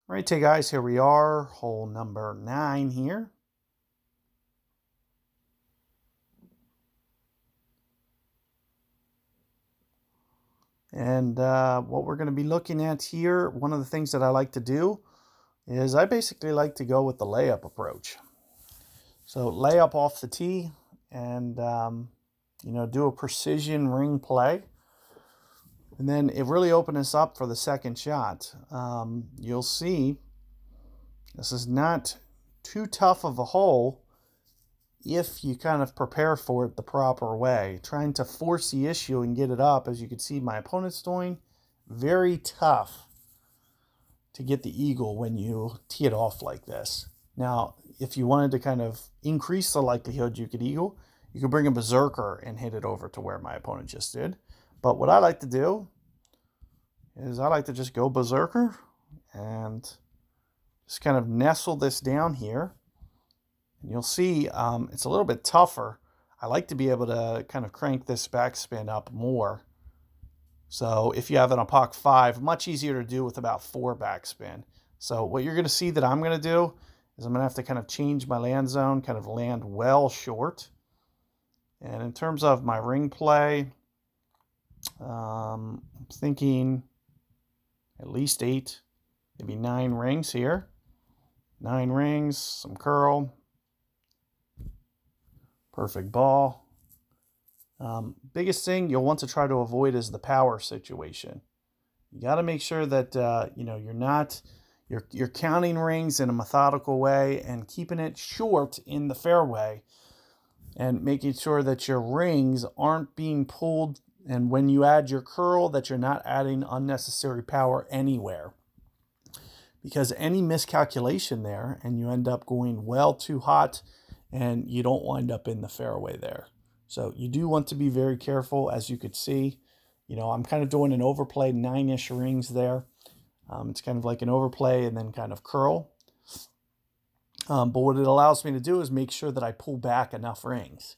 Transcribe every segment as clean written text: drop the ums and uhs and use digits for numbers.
All right, guys, here we are, hole number 9 here. And what we're going to be looking at here, one of the things that I like to do is I basically like to go with the layup approach. So layup off the tee and, do a precision ring play. And then it really opens us up for the second shot. You'll see this is not too tough of a hole if you kind of prepare for it the proper way. Trying to force the issue and get it up, as you can see my opponent's doing, very tough to get the eagle when you tee it off like this. Now, if you wanted to kind of increase the likelihood you could eagle, you could bring a berserker and hit it over to where my opponent just did. But what I like to do is I like to just go berserker and just kind of nestle this down here. And you'll see it's a little bit tougher. I like to be able to kind of crank this backspin up more. So if you have an Apoc 5, much easier to do with about 4 backspin. So what you're going to see that I'm going to do is I'm going to have to kind of change my land zone, kind of land well short. And in terms of my ring play, I'm thinking at least 8, maybe 9 rings here. 9 rings, some curl. Perfect ball. Biggest thing you'll want to try to avoid is the power situation. You got to make sure that you're counting rings in a methodical way and keeping it short in the fairway, and making sure that your rings aren't being pulled, and when you add your curl that you're not adding unnecessary power anywhere. Because any miscalculation there and you end up going well too hot and you don't wind up in the fairway there. So you do want to be very careful. As you could see, I'm kind of doing an overplay, 9-ish rings there. It's kind of like an overplay and then kind of curl. But what it allows me to do is make sure that I pull back enough rings.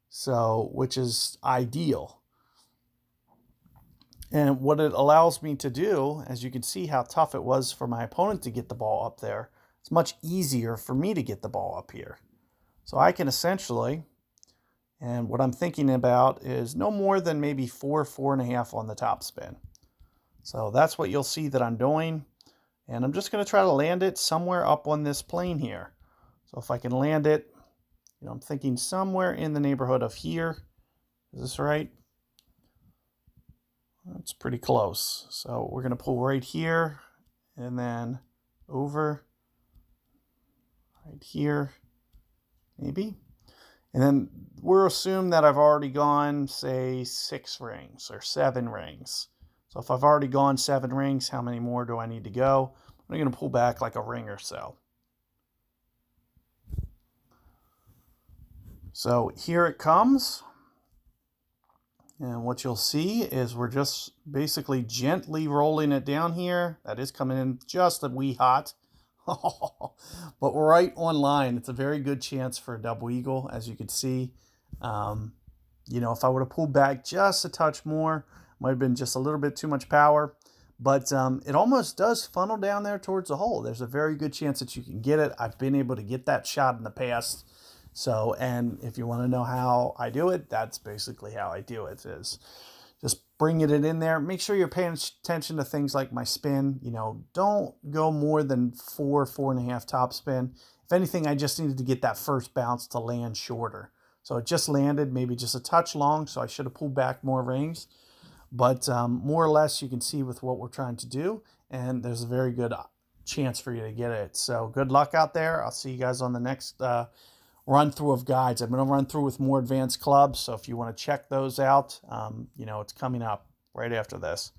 So, which is ideal. And what it allows me to do, as you can see how tough it was for my opponent to get the ball up there, it's much easier for me to get the ball up here. So I can essentially, and what I'm thinking about is no more than maybe 4, 4.5 on the top spin. So that's what you'll see that I'm doing. And I'm just going to try to land it somewhere up on this plane here. So if I can land it, I'm thinking somewhere in the neighborhood of here. Is this right? That's pretty close. So we're going to pull right here and then over right here, maybe. And then we'll assume that I've already gone, say, 6 rings or 7 rings. So if I've already gone 7 rings, how many more do I need to go? I'm going to pull back like a ring or so. So here it comes. And what you'll see is we're just basically gently rolling it down here. That is coming in just a wee hot. But we're right on line. It's a very good chance for a double eagle, as you can see. If I would have pulled back just a touch more, might have been just a little bit too much power. But it almost does funnel down there towards the hole. There's a very good chance that you can get it. I've been able to get that shot in the past. So, and if you want to know how I do it, that's basically how I do it, is just bringing it in there. Make sure you're paying attention to things like my spin. Don't go more than 4, 4.5 top spin. If anything, I just needed to get that first bounce to land shorter. So it just landed maybe just a touch long, so I should have pulled back more rings. But more or less, you can see with what we're trying to do, and there's a very good chance for you to get it. So good luck out there. I'll see you guys on the next run through of guides. I'm going to run through with more advanced clubs, so if you want to check those out, it's coming up right after this.